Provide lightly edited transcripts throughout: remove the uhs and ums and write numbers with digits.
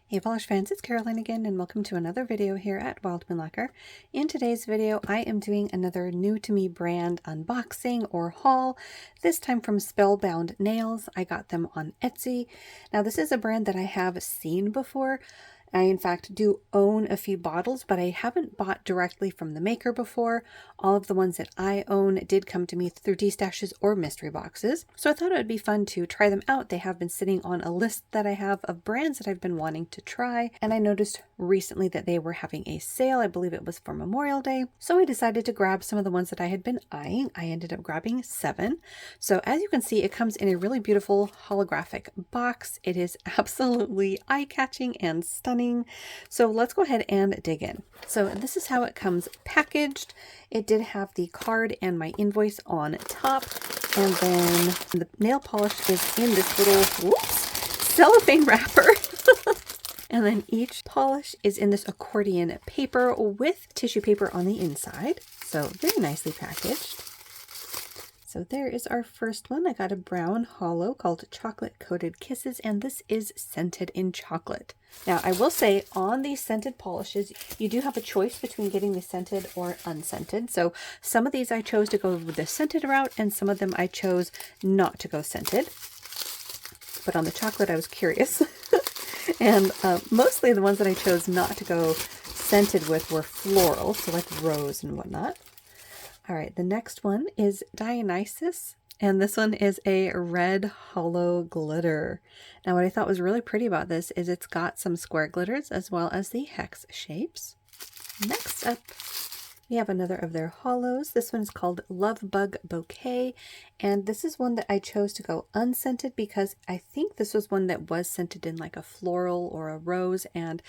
Hey polish fans, it's Caroline again and welcome to another video here at Wild Moon Lacquer. In today's video I am doing another new to me brand unboxing or haul, this time from Spellbound Nails. I got them on Etsy. Now this is a brand that I have seen before. I in fact do own a few bottles, but I haven't bought directly from the maker before. All of the ones that I own did come to me through D-stashes or mystery boxes. So I thought it would be fun to try them out. They have been sitting on a list that I have of brands that I've been wanting to try. And I noticed recently that they were having a sale. I believe it was for Memorial Day. So I decided to grab some of the ones that I had been eyeing. I ended up grabbing 7. So as you can see, it comes in a really beautiful holographic box. It is absolutely eye-catching and stunning. So let's go ahead and dig in. So this is how it comes packaged. It did have the card and my invoice on top, and then the nail polish is in this little cellophane wrapper. And then each polish is in this accordion paper with tissue paper on the inside. So very nicely packaged. So there is our first one. I got a brown hollow called Chocolate Coated Kisses, and this is scented in chocolate. Now I will say on these scented polishes, you do have a choice between getting the scented or unscented. So some of these I chose to go with the scented route, and some of them I chose not to go scented. But on the chocolate, I was curious. And mostly the ones that I chose not to go scented with were floral, so like rose and whatnot. All right, the next one is Dionysus, and this one is a red hollow glitter. Now what I thought was really pretty about this is it's got some square glitters as well as the hex shapes. Next up, we have another of their hollows. This one is called Love Bug Bouquet, and this is one that I chose to go unscented because I think this was one that was scented in like a floral or a rose, and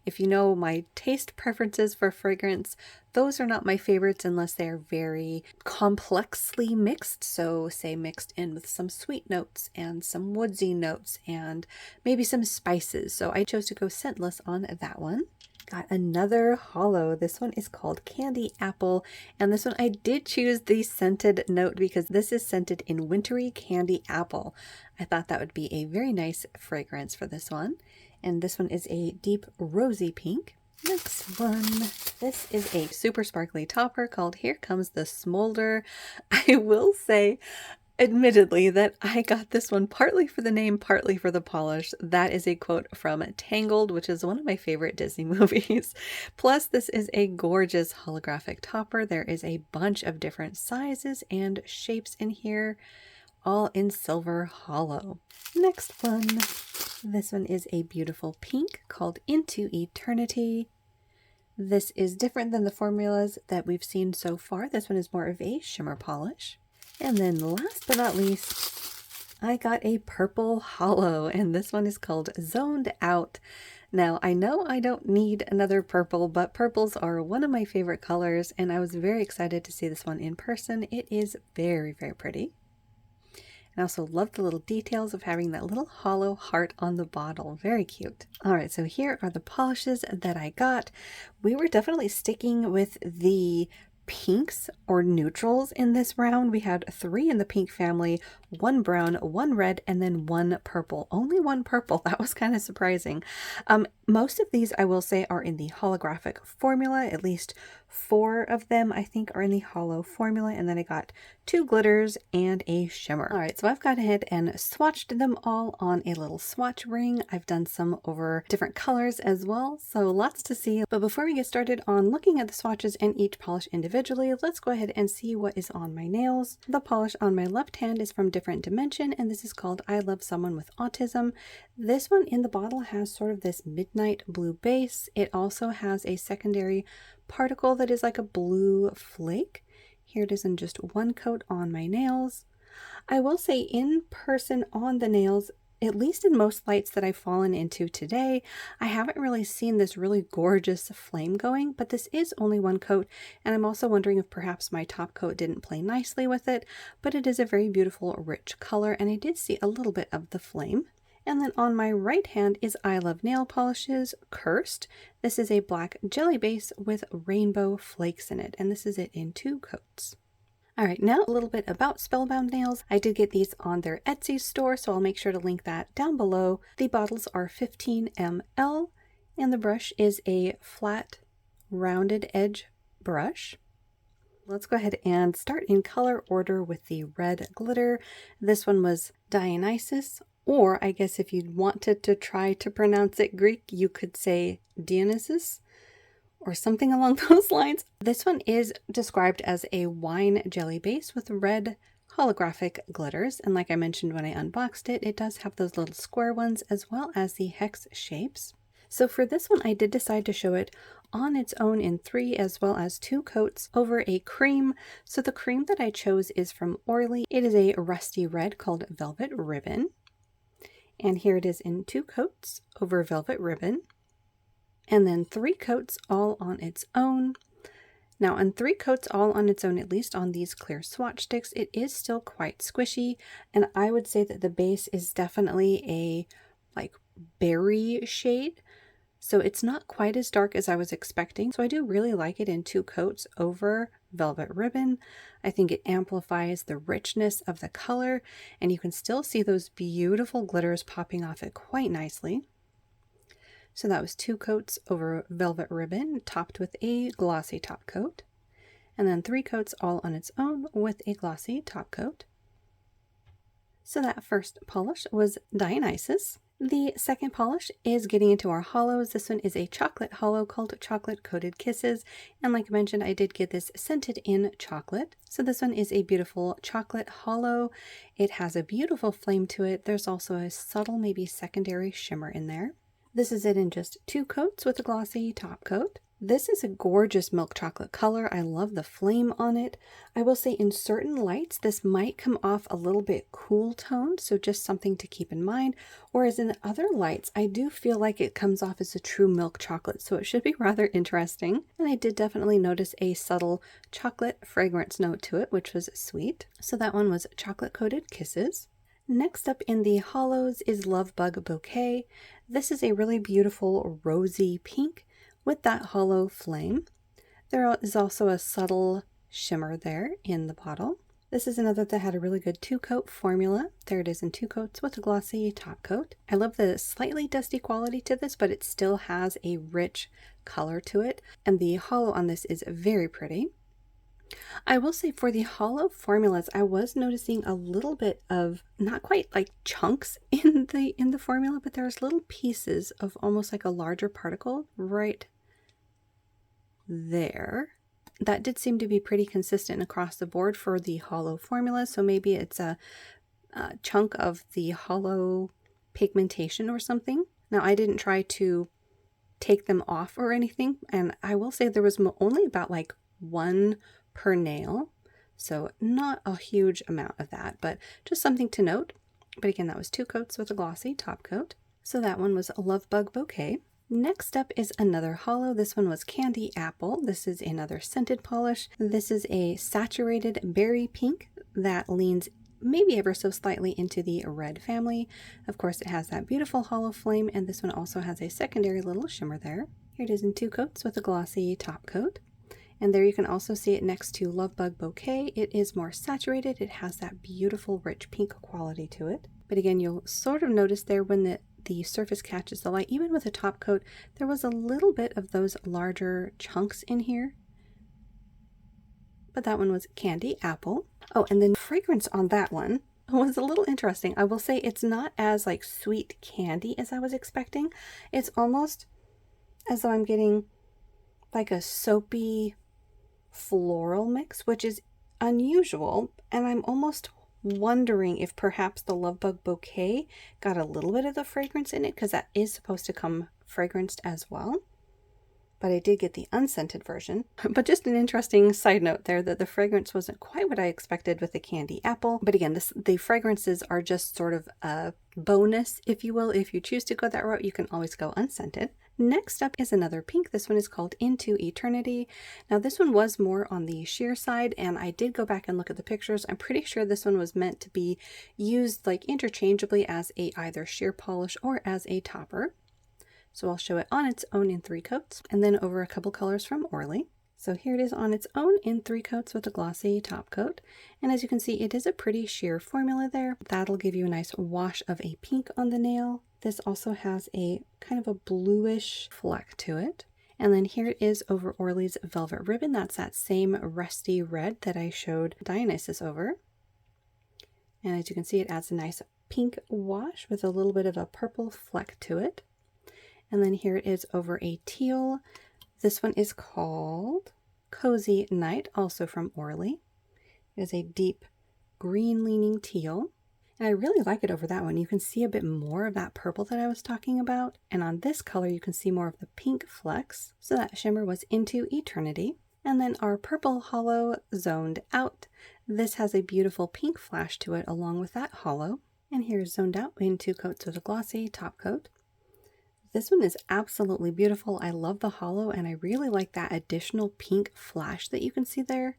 if you know my taste preferences for fragrance, those are not my favorites unless they are very complexly mixed. So say mixed in with some sweet notes and some woodsy notes and maybe some spices. So I chose to go scentless on that one. Got another hollow. This one is called Candy Apple, and this one I did choose the scented note because this is scented in wintry candy apple. I thought that would be a very nice fragrance for this one. And this one is a deep rosy pink. Next one, this is a super sparkly topper called Here Comes the Smolder. I will say, admittedly, that I got this one partly for the name, partly for the polish. That is a quote from Tangled, which is one of my favorite Disney movies. Plus, this is a gorgeous holographic topper. There is a bunch of different sizes and shapes in here, all in silver hollow. Next one. This one is a beautiful pink called Into Eternity. This is different than the formulas that we've seen so far. This one is more of a shimmer polish. And then last but not least, I got a purple hollow, and this one is called Zoned Out. Now, I know I don't need another purple, but purples are one of my favorite colors, and I was very excited to see this one in person. It is very, very pretty. I also love the little details of having that little hollow heart on the bottle. Very cute. All right, so here are the polishes that I got. We were definitely sticking with the pinks or neutrals in this round. We had 3 in the pink family, 1 brown, 1 red, and then 1 purple. Only 1 purple. That was kind of surprising. Most of these, I will say, are in the holographic formula. At least 4 of them, I think, are in the hollow formula. And then I got 2 glitters and a shimmer. All right, so I've gone ahead and swatched them all on a little swatch ring. I've done some over different colors as well, so lots to see. But before we get started on looking at the swatches and each polish individually, let's go ahead and see what is on my nails. The polish on my left hand is from Different Dimension, and this is called I Love Someone with Autism. This one in the bottle has sort of this midnight blue base. It also has a secondary particle that is like a blue flake. Here it is in just 1 coat on my nails. I will say in person on the nails, at least in most lights that I've fallen into today, I haven't really seen this really gorgeous flame going, but this is only 1 coat, and I'm also wondering if perhaps my top coat didn't play nicely with it, but it is a very beautiful rich color, and I did see a little bit of the flame. And then on my right hand is I Love Nail Polishes Cursed. This is a black jelly base with rainbow flakes in it, and this is it in 2 coats. All right, now a little bit about Spellbound Nails. I did get these on their Etsy store, so I'll make sure to link that down below. The bottles are 15 ml, and the brush is a flat, rounded edge brush. Let's go ahead and start in color order with the red glitter. This one was Dionysus, or I guess if you wanted to try to pronounce it Greek, you could say Dionysus, or something along those lines. This one is described as a wine jelly base with red holographic glitters. And like I mentioned when I unboxed it, it does have those little square ones as well as the hex shapes. So for this one, I did decide to show it on its own in 3 as well as 2 coats over a cream. So the cream that I chose is from Orly. It is a rusty red called Velvet Ribbon. And here it is in 2 coats over Velvet Ribbon. And then 3 coats all on its own. Now on 3 coats all on its own, at least on these clear swatch sticks, it is still quite squishy. And I would say that the base is definitely a like berry shade. So it's not quite as dark as I was expecting. So I do really like it in 2 coats over Velvet Ribbon. I think it amplifies the richness of the color, and you can still see those beautiful glitters popping off it quite nicely. So that was 2 coats over Velvet Ribbon, topped with a glossy top coat. And then 3 coats all on its own with a glossy top coat. So that first polish was Dionysus. The second polish is getting into our hollows. This one is a chocolate hollow called Chocolate Coated Kisses. And like I mentioned, I did get this scented in chocolate. So this one is a beautiful chocolate hollow. It has a beautiful flame to it. There's also a subtle, maybe secondary shimmer in there. This is it in just 2 coats with a glossy top coat. This is a gorgeous milk chocolate color. I love the flame on it. I will say in certain lights, this might come off a little bit cool toned, so just something to keep in mind. Whereas in other lights, I do feel like it comes off as a true milk chocolate, so it should be rather interesting. And I did definitely notice a subtle chocolate fragrance note to it, which was sweet. So that one was Chocolate Coated Kisses. Next up in the hollows is Love Bug Bouquet. This is a really beautiful rosy pink with that hollow flame. There is also a subtle shimmer there in the bottle. This is another that had a really good 2-coat formula. There it is in 2 coats with a glossy top coat. I love the slightly dusty quality to this, but it still has a rich color to it. And the hollow on this is very pretty. I will say for the hollow formulas, I was noticing a little bit of not quite like chunks in the formula, but there's little pieces of almost like a larger particle right there. That did seem to be pretty consistent across the board for the hollow formula. So maybe it's a chunk of the hollow pigmentation or something. Now I didn't try to take them off or anything, and I will say there was only about like 1 per nail, so not a huge amount of that, but just something to note. But again, that was 2 coats with a glossy top coat. So that one was a Love Bug Bouquet. Next up is another hollow. This one was Candy Apple. This is another scented polish. This is a saturated berry pink that leans maybe ever so slightly into the red family. Of course, it has that beautiful hollow flame, and this one also has a secondary little shimmer there. Here it is in 2 coats with a glossy top coat. And there you can also see it next to Love Bug Bouquet. It is more saturated. It has that beautiful rich pink quality to it. But again, you'll sort of notice there when the surface catches the light, even with a top coat, there was a little bit of those larger chunks in here. But that one was Candy Apple. Oh, and the fragrance on that one was a little interesting. I will say it's not as like sweet candy as I was expecting. It's almost as though I'm getting like a soapy floral mix, which is unusual, and I'm almost wondering if perhaps the Love Bug Bouquet got a little bit of the fragrance in it, because that is supposed to come fragranced as well. But I did get the unscented version. But just an interesting side note there that the fragrance wasn't quite what I expected with the Candy Apple. But again, the fragrances are just sort of a bonus, if you will. If you choose to go that route, you can always go unscented. Next up is another pink. This one is called Into Eternity. Now this one was more on the sheer side, and I did go back and look at the pictures. I'm pretty sure this one was meant to be used like interchangeably as a either sheer polish or as a topper. So I'll show it on its own in 3 coats and then over a couple colors from Orly. So here it is on its own in 3 coats with a glossy top coat. And as you can see, it is a pretty sheer formula there. That'll give you a nice wash of a pink on the nail. This also has a kind of a bluish fleck to it. And then here it is over Orly's Velvet Ribbon. That's that same rusty red that I showed Dionysus over. And as you can see, it adds a nice pink wash with a little bit of a purple fleck to it. And then here it is over a teal. This one is called Cozy Night, also from Orly. It is a deep green leaning teal. And I really like it over that one. You can see a bit more of that purple that I was talking about. And on this color, you can see more of the pink flecks. So that shimmer was Into Eternity. And then our purple hollow, Zoned Out. This has a beautiful pink flash to it along with that hollow. And here's Zoned Out in 2 coats with a glossy top coat. This one is absolutely beautiful. I love the hollow and I really like that additional pink flash that you can see there.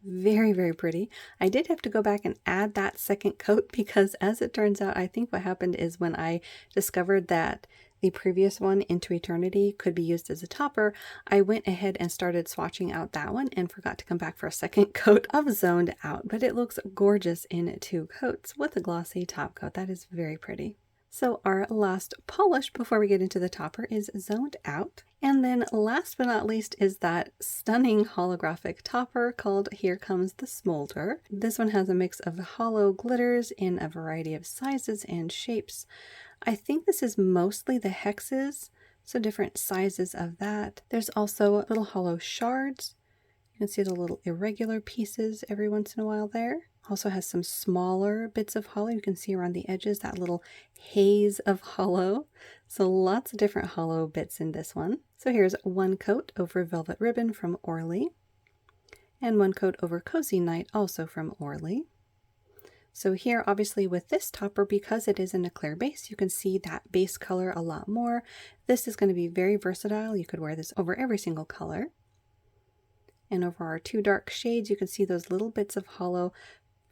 Very, very pretty. I did have to go back and add that second coat because as it turns out, I think what happened is when I discovered that the previous one, Into Eternity, could be used as a topper, I went ahead and started swatching out that one and forgot to come back for a second coat of Zoned Out, but it looks gorgeous in 2 coats with a glossy top coat. That is very pretty. So our last polish before we get into the topper is Zoned Out. And then last but not least is that stunning holographic topper called Here Comes the Smolder. This one has a mix of hollow glitters in a variety of sizes and shapes. I think this is mostly the hexes, so different sizes of that. There's also little hollow shards. You can see the little irregular pieces every once in a while there. Also has some smaller bits of hollow. You can see around the edges that little haze of hollow. So lots of different hollow bits in this one. So here's 1 coat over Velvet Ribbon from Orly. And 1 coat over Cozy Night, also from Orly. So here, obviously with this topper, because it is in a clear base, you can see that base color a lot more. This is going to be very versatile. You could wear this over every single color. And over our 2 dark shades, you can see those little bits of hollow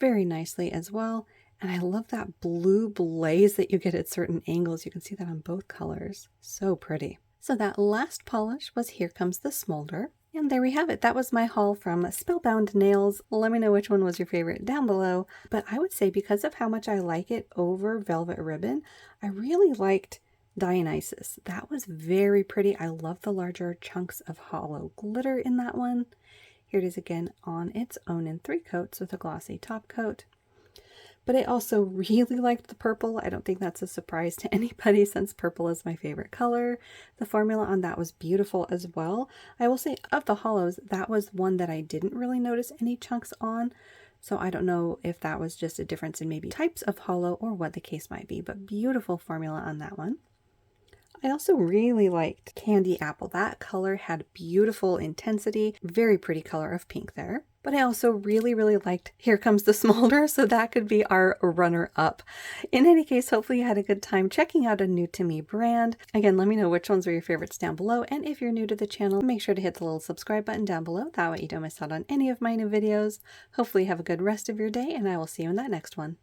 very nicely as well. And I love that blue blaze that you get at certain angles. You can see that on both colors. So pretty. So that last polish was Here Comes the Smolder. And there we have it. That was my haul from Spellbound Nails. Let me know which one was your favorite down below. But I would say because of how much I like it over Velvet Ribbon, I really liked Dionysus. That was very pretty. I love the larger chunks of hollow glitter in that one. Here it is again on its own in 3 coats with a glossy top coat. But I also really liked the purple. I don't think that's a surprise to anybody since purple is my favorite color. The formula on that was beautiful as well. I will say of the hollows, that was one that I didn't really notice any chunks on. So I don't know if that was just a difference in maybe types of hollow or what the case might be, but beautiful formula on that one. I also really liked Candy Apple. That color had beautiful intensity, very pretty color of pink there. But I also really, really liked Here Comes the Smolder, so that could be our runner-up. In any case, hopefully you had a good time checking out a new to me brand. Again, let me know which ones were your favorites down below, and if you're new to the channel, make sure to hit the little subscribe button down below. That way you don't miss out on any of my new videos. Hopefully you have a good rest of your day, and I will see you in that next one.